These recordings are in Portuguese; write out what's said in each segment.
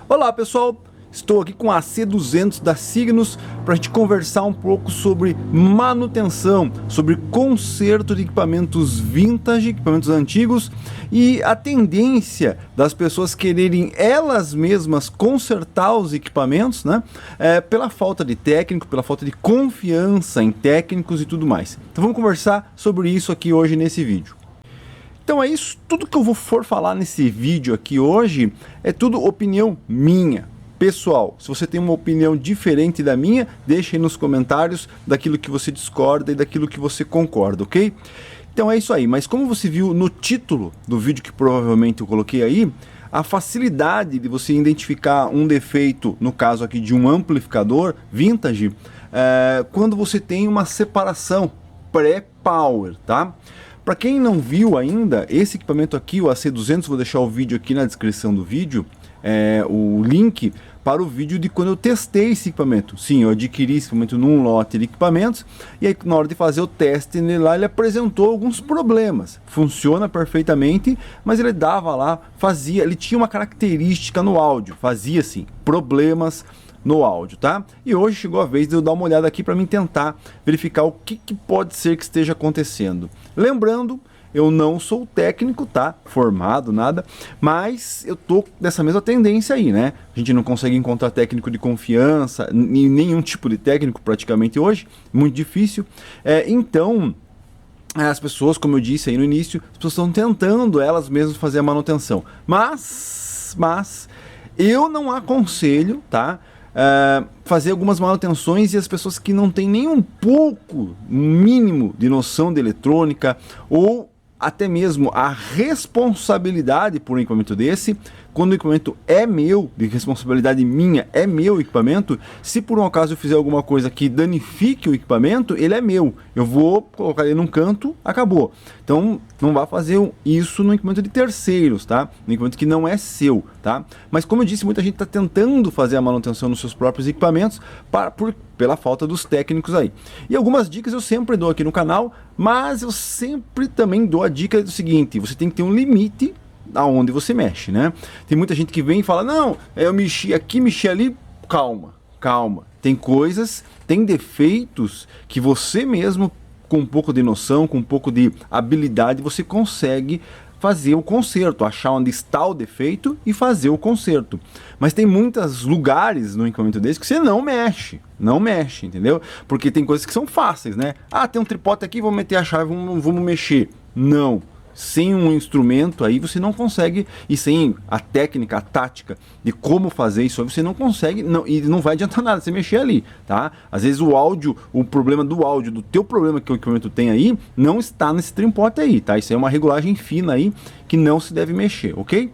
Olá pessoal, estou aqui com a AC200 da Cygnus para a gente conversar um pouco sobre manutenção, sobre conserto de equipamentos vintage, equipamentos antigos e a tendência das pessoas quererem elas mesmas consertar os equipamentos, né? Pela falta de técnico, pela falta de confiança em técnicos e tudo mais. Então vamos conversar sobre isso aqui hoje nesse vídeo. Então é isso, tudo que eu for falar nesse vídeo aqui hoje é tudo opinião minha, pessoal. Se você tem uma opinião diferente da minha, deixe aí nos comentários daquilo que você discorda e daquilo que você concorda, ok? Então é isso aí, mas como você viu no título do vídeo que provavelmente eu coloquei aí, a facilidade de você identificar um defeito, no caso aqui de um amplificador vintage, quando você tem uma separação pré-power, tá? Para quem não viu ainda, esse equipamento aqui, o AC200, vou deixar o vídeo aqui na descrição do vídeo, o link para o vídeo de quando eu testei esse equipamento. Sim, eu adquiri esse equipamento num lote de equipamentos, e aí na hora de fazer o teste nele lá, ele apresentou alguns problemas. Funciona perfeitamente, mas ele dava lá, ele tinha uma característica no áudio, fazia assim, problemas no áudio, tá? E hoje chegou a vez de eu dar uma olhada aqui para mim tentar verificar o que pode ser que esteja acontecendo. Lembrando, eu não sou técnico, tá? Formado, nada, mas eu tô dessa mesma tendência aí, né? A gente não consegue encontrar técnico de confiança, nenhum tipo de técnico praticamente hoje, muito difícil. Então, as pessoas, como eu disse aí no início, as pessoas estão tentando elas mesmas fazer a manutenção. Mas eu não aconselho, tá? Fazer algumas manutenções e as pessoas que não têm nem um pouco mínimo de noção de eletrônica ou até mesmo a responsabilidade por um equipamento desse, quando o equipamento é meu, de responsabilidade minha, é meu equipamento, se por um acaso eu fizer alguma coisa que danifique o equipamento, ele é meu, eu vou colocar ele num canto, acabou. Então não vá fazer isso no equipamento de terceiros, tá? No equipamento que não é seu, tá? Mas como eu disse, muita gente está tentando fazer a manutenção nos seus próprios equipamentos pela falta dos técnicos aí. E algumas dicas eu sempre dou aqui no canal, mas eu sempre também dou a dica do seguinte: você tem que ter um limite aonde você mexe, né? Tem muita gente que vem e fala, não, eu mexi aqui, mexi ali, calma, tem coisas, tem defeitos que você mesmo, com um pouco de noção, com um pouco de habilidade, você consegue fazer o conserto, achar onde está o defeito e fazer o conserto. Mas tem muitos lugares no equipamento desse que você não mexe, entendeu? Porque tem coisas que são fáceis, né? Ah, tem um tripote aqui, vou meter a chave, vamos mexer. Não. Sem um instrumento aí você não consegue, e sem a técnica, a tática de como fazer isso aí, você não consegue, e não vai adiantar nada você mexer ali, tá? Às vezes o áudio, o problema do áudio, do teu problema que o equipamento tem aí, não está nesse trimpote aí, tá? Isso é uma regulagem fina aí que não se deve mexer, ok?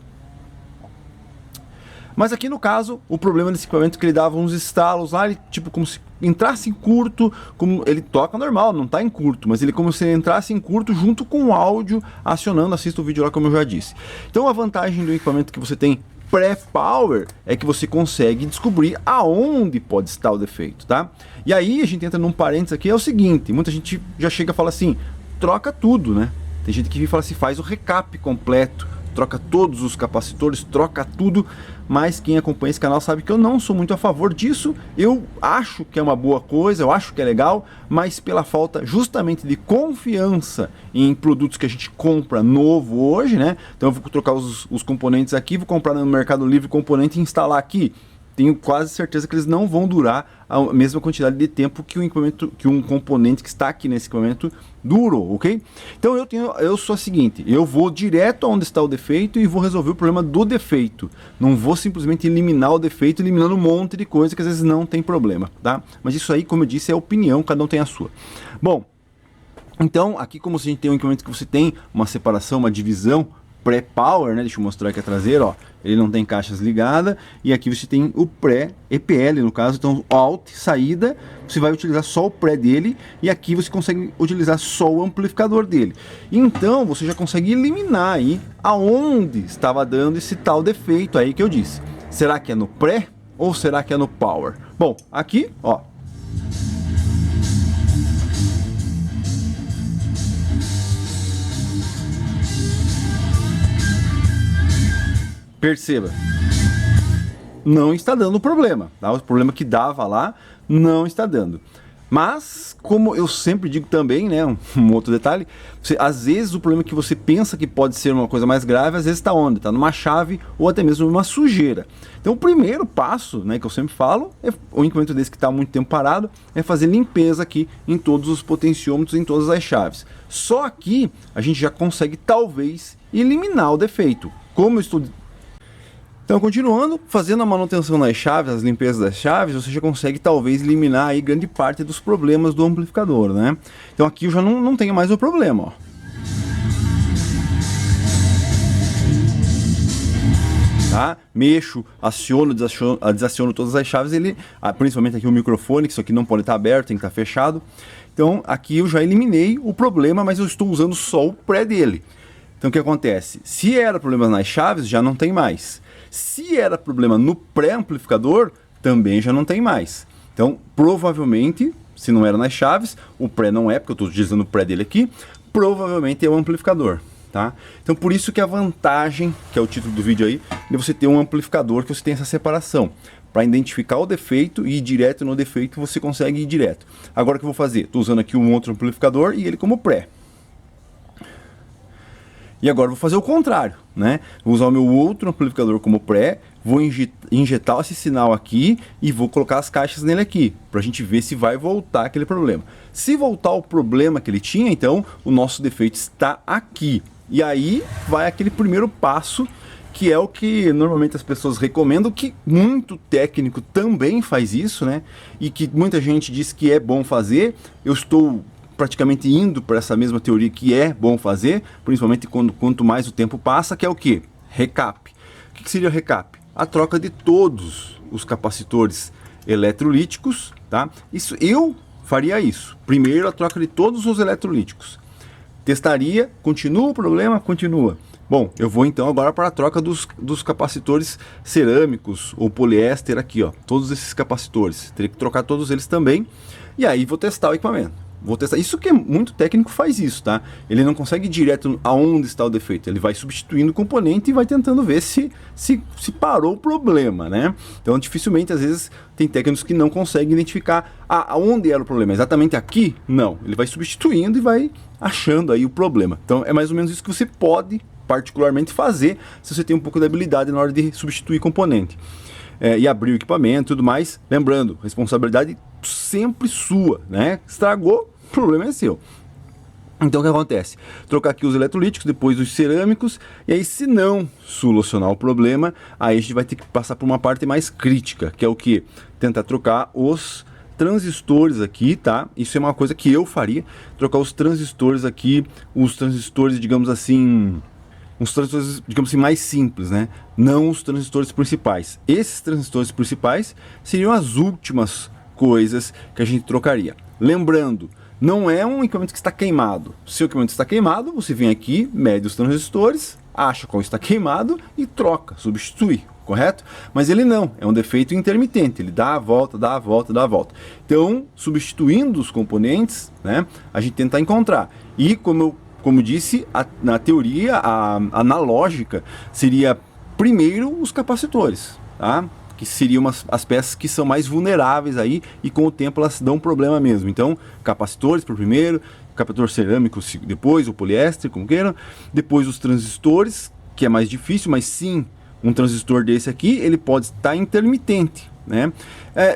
Mas aqui no caso, o problema desse equipamento é que ele dava uns estalos lá, ele, tipo como se entrasse em curto, como ele toca normal, não está em curto, mas ele como se ele entrasse em curto junto com o áudio acionando. Assista o vídeo lá como eu já disse. Então a vantagem do equipamento que você tem pré-power é que você consegue descobrir aonde pode estar o defeito, tá? E aí a gente entra num parênteses aqui, é o seguinte: muita gente já chega e fala assim, troca tudo, né? Tem gente que fala assim, faz o recap completo, troca todos os capacitores, troca tudo, mas quem acompanha esse canal sabe que eu não sou muito a favor disso. Eu acho que é uma boa coisa, eu acho que é legal, mas pela falta justamente de confiança em produtos que a gente compra novo hoje, né? Então eu vou trocar os componentes aqui, vou comprar no Mercado Livre componente e instalar aqui. Tenho quase certeza que eles não vão durar a mesma quantidade de tempo que um componente que está aqui nesse equipamento durou, ok? Então eu sou o seguinte: eu vou direto aonde está o defeito e vou resolver o problema do defeito. Não vou simplesmente eliminar o defeito, eliminando um monte de coisa que às vezes não tem problema, tá? Mas isso aí, como eu disse, é opinião, cada um tem a sua. Bom, então aqui como a gente tem um equipamento que você tem uma separação, uma divisão pré-power, né? Deixa eu mostrar aqui a traseira, ó. Ele não tem caixas ligadas, e aqui você tem o pré-EPL no caso. Então alt, saída, você vai utilizar só o pré dele, e aqui você consegue utilizar só o amplificador dele. Então você já consegue eliminar aí aonde estava dando esse tal defeito aí que eu disse. Será que é no pré ou será que é no power? Bom, aqui, ó, perceba, não está dando problema, tá? O problema que dava lá não está dando. Mas, como eu sempre digo também, né, um outro detalhe, às vezes o problema que você pensa que pode ser uma coisa mais grave, às vezes está onde? Está numa chave ou até mesmo numa sujeira. Então o primeiro passo, né, que eu sempre falo, o equipamento desse que está há muito tempo parado, é fazer limpeza aqui em todos os potenciômetros, em todas as chaves. Só aqui a gente já consegue talvez eliminar o defeito. Como eu estou... Então, continuando, fazendo a manutenção nas chaves, as limpezas das chaves, você já consegue talvez eliminar aí grande parte dos problemas do amplificador, né? Então aqui eu já não tenho mais o problema, ó. Tá? Mexo, aciono, desaciono todas as chaves, principalmente aqui o microfone, que isso aqui não pode estar aberto, tem que estar fechado. Então aqui eu já eliminei o problema, mas eu estou usando só o pré dele. Então o que acontece? Se era problema nas chaves, já não tem mais. Se era problema no pré-amplificador, também já não tem mais. Então, provavelmente, se não era nas chaves, o pré não é, porque eu estou utilizando o pré dele aqui, provavelmente é o amplificador, tá? Então, por isso que a vantagem, que é o título do vídeo aí, de você ter um amplificador que você tem essa separação. Para identificar o defeito e ir direto no defeito, você consegue ir direto. Agora o que eu vou fazer? Estou usando aqui um outro amplificador e ele como pré. E agora vou fazer o contrário, né? Vou usar o meu outro amplificador como pré, vou injetar esse sinal aqui e vou colocar as caixas nele aqui, para a gente ver se vai voltar aquele problema. Se voltar o problema que ele tinha, então o nosso defeito está aqui. E aí vai aquele primeiro passo, que é o que normalmente as pessoas recomendam, que muito técnico também faz isso, né? E que muita gente diz que é bom fazer. Eu estou praticamente indo para essa mesma teoria que é bom fazer, principalmente quanto mais o tempo passa, que é o que? Recap. O que seria recap? A troca de todos os capacitores eletrolíticos, tá? Isso, eu faria isso. Primeiro a troca de todos os eletrolíticos. Testaria, continua o problema? Continua. Bom, eu vou então agora para a troca dos capacitores cerâmicos ou poliéster aqui, ó. Todos esses capacitores. Teria que trocar todos eles também. E aí vou testar o equipamento. Vou testar. Isso que é muito técnico faz isso, tá? Ele não consegue ir direto aonde está o defeito. Ele vai substituindo o componente e vai tentando ver se parou o problema, né? Então, dificilmente, às vezes, tem técnicos que não conseguem identificar aonde era o problema. Exatamente aqui? Não. Ele vai substituindo e vai achando aí o problema. Então, é mais ou menos isso que você pode particularmente fazer se você tem um pouco de habilidade na hora de substituir componente. E abrir o equipamento e tudo mais. Lembrando, responsabilidade sempre sua, né? Estragou, o problema é seu. Então o que acontece? Trocar aqui os eletrolíticos, depois os cerâmicos, e aí se não solucionar o problema, aí a gente vai ter que passar por uma parte mais crítica, que é o que? Tentar trocar os transistores aqui, tá? Isso é uma coisa que eu faria, trocar os transistores aqui, os transistores, digamos assim, uns transistores, digamos assim, mais simples, né? Não os transistores principais. Esses transistores principais seriam as últimas coisas que a gente trocaria. Lembrando, não é um equipamento que está queimado. Se o equipamento está queimado, você vem aqui, mede os transistores, acha qual está queimado e troca, substitui, correto? Mas ele não, é um defeito intermitente, ele dá a volta, dá a volta, dá a volta. Então, substituindo os componentes, né, a gente tenta encontrar. E como disse, na teoria, na lógica, seria primeiro os capacitores, tá? Que seriam as peças que são mais vulneráveis aí e com o tempo elas dão problema mesmo. Então, capacitores por primeiro, capacitores cerâmicos depois, o poliéster, como queiram. Depois os transistores, que é mais difícil, mas sim, um transistor desse aqui, ele pode estar intermitente, né?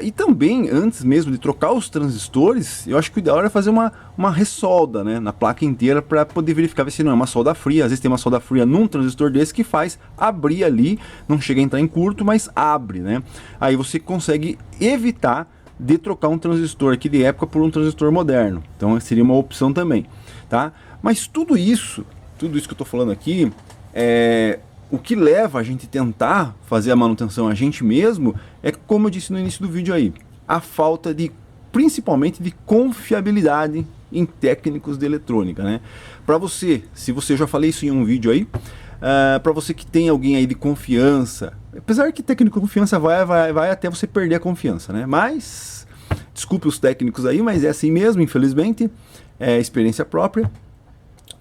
E também, antes mesmo de trocar os transistores, eu acho que o ideal era fazer uma ressolda, né, na placa inteira para poder verificar se não é uma solda fria. Às vezes tem uma solda fria num transistor desse que faz abrir ali, não chega a entrar em curto, mas abre, né? Aí você consegue evitar de trocar um transistor aqui de época por um transistor moderno. Então seria uma opção também, tá? Mas tudo isso que eu estou falando aqui, o que leva a gente a tentar fazer a manutenção a gente mesmo é, como eu disse no início do vídeo aí, a falta principalmente de confiabilidade em técnicos de eletrônica, né? Para você, se você, já falei isso em um vídeo aí, para você que tem alguém aí de confiança, apesar que técnico de confiança vai até você perder a confiança, né? Mas, desculpe os técnicos aí, mas é assim mesmo, infelizmente, é experiência própria.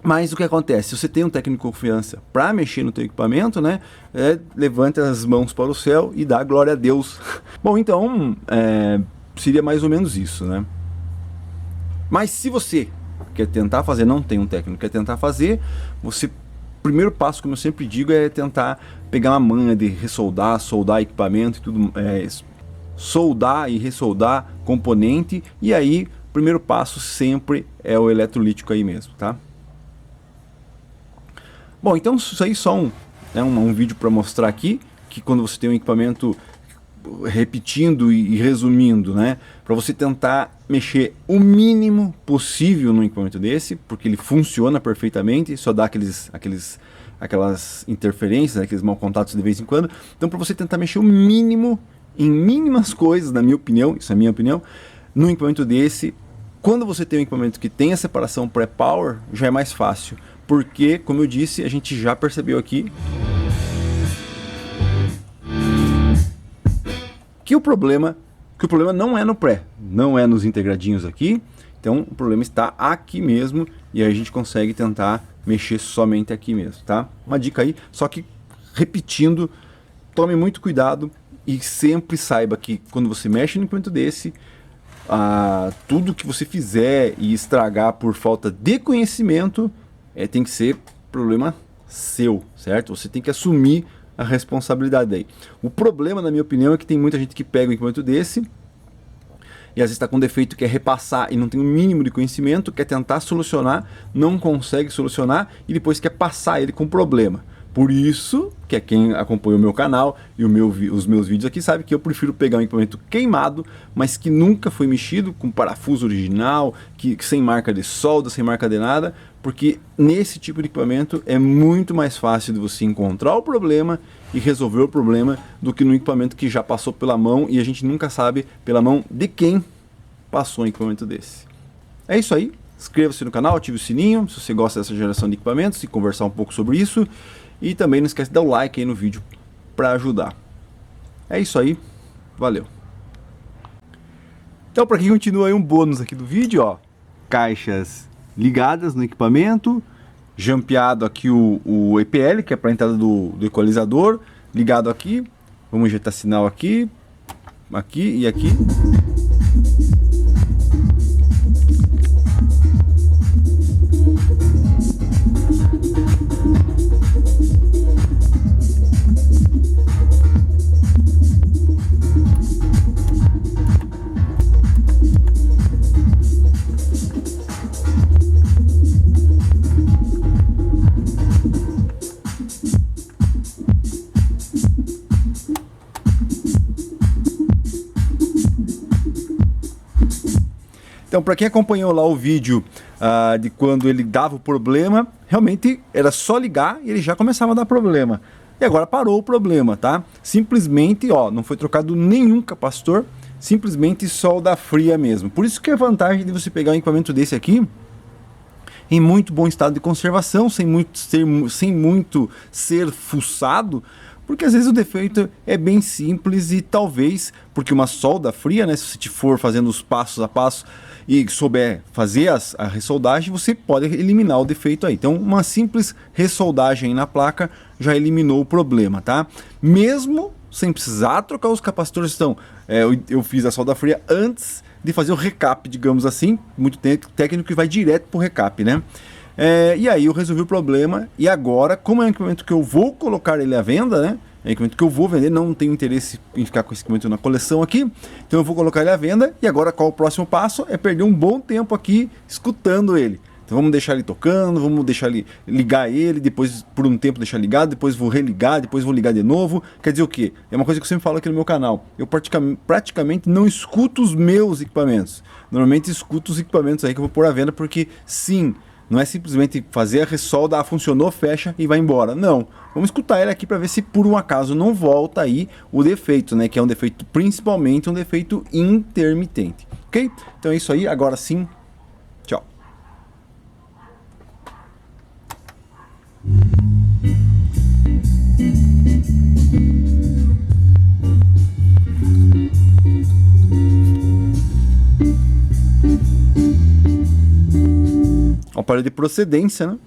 Mas o que acontece? Se você tem um técnico de confiança para mexer no teu equipamento, né, levanta as mãos para o céu e dá glória a Deus. Bom, então, seria mais ou menos isso, né? Mas se você quer tentar fazer, não tem um técnico, quer tentar fazer, você, primeiro passo, como eu sempre digo, é tentar pegar uma manha de ressoldar, soldar equipamento e tudo, soldar e ressoldar componente, e aí, o primeiro passo sempre é o eletrolítico aí mesmo, tá? Bom, então isso aí só um vídeo para mostrar aqui, que quando você tem um equipamento, repetindo e resumindo, né, para você tentar mexer o mínimo possível no equipamento desse, porque ele funciona perfeitamente, só dá aquelas interferências, aqueles mau contatos de vez em quando. Então, para você tentar mexer o mínimo, em mínimas coisas, na minha opinião, isso é a minha opinião, no equipamento desse, quando você tem um equipamento que tem a separação pré-power, já é mais fácil, porque, como eu disse, a gente já percebeu aqui que o problema não é no pré, não é nos integradinhos aqui, então o problema está aqui mesmo, e aí a gente consegue tentar mexer somente aqui mesmo, tá? Uma dica aí, só que repetindo, tome muito cuidado e sempre saiba que quando você mexe no equipamento desse, tudo que você fizer e estragar por falta de conhecimento, tem que ser problema seu, certo? Você tem que assumir a responsabilidade aí. O problema, na minha opinião, é que tem muita gente que pega um equipamento desse e às vezes está com defeito, quer repassar e não tem o mínimo de conhecimento, quer tentar solucionar, não consegue solucionar e depois quer passar ele com problema. Por isso, que é quem acompanha o meu canal e os meus vídeos aqui sabe que eu prefiro pegar um equipamento queimado, mas que nunca foi mexido, com parafuso original, que sem marca de solda, sem marca de nada, porque nesse tipo de equipamento é muito mais fácil de você encontrar o problema e resolver o problema do que no equipamento que já passou pela mão e a gente nunca sabe pela mão de quem passou um equipamento desse. É isso aí, inscreva-se no canal, ative o sininho se você gosta dessa geração de equipamentos e conversar um pouco sobre isso. E também não esquece de dar o like aí no vídeo para ajudar. É isso aí, valeu. Então, para quem continua aí, um bônus aqui do vídeo, ó, caixas ligadas no equipamento, jampeado aqui o EPL, que é para a entrada do equalizador, ligado aqui, vamos injetar sinal aqui, aqui e aqui. Então, para quem acompanhou lá o vídeo de quando ele dava o problema, realmente era só ligar e ele já começava a dar problema. E agora parou o problema, tá? Simplesmente, ó, não foi trocado nenhum capacitor, simplesmente solda fria mesmo. Por isso que é a vantagem de você pegar um equipamento desse aqui em muito bom estado de conservação, sem muito ser fuçado, porque às vezes o defeito é bem simples e talvez, porque uma solda fria, né, se você for fazendo os passos a passo e souber fazer a ressoldagem, você pode eliminar o defeito aí. Então uma simples ressoldagem na placa já eliminou o problema, tá? Mesmo sem precisar trocar os capacitores. Então, eu fiz a solda fria antes de fazer o recap, digamos assim, muito técnico, que vai direto para o recap, né? E aí eu resolvi o problema, e agora, como é um equipamento que eu vou colocar ele à venda, né? É um equipamento que eu vou vender, não tenho interesse em ficar com esse equipamento na coleção aqui, então eu vou colocar ele à venda, e agora qual o próximo passo? É perder um bom tempo aqui escutando ele. Então vamos deixar ele tocando, vamos deixar ele ligar ele, depois por um tempo deixar ligado, depois vou religar, depois vou ligar de novo. Quer dizer o quê? É uma coisa que eu sempre falo aqui no meu canal. Eu praticamente não escuto os meus equipamentos. Normalmente escuto os equipamentos aí que eu vou pôr à venda, porque sim, não é simplesmente fazer a ressolda, funcionou, fecha e vai embora. Não, vamos escutar ele aqui para ver se por um acaso não volta aí o defeito, né? Que é um defeito, principalmente um defeito intermitente, ok? Então é isso aí, agora sim, tchau. Aparelho de procedência, né?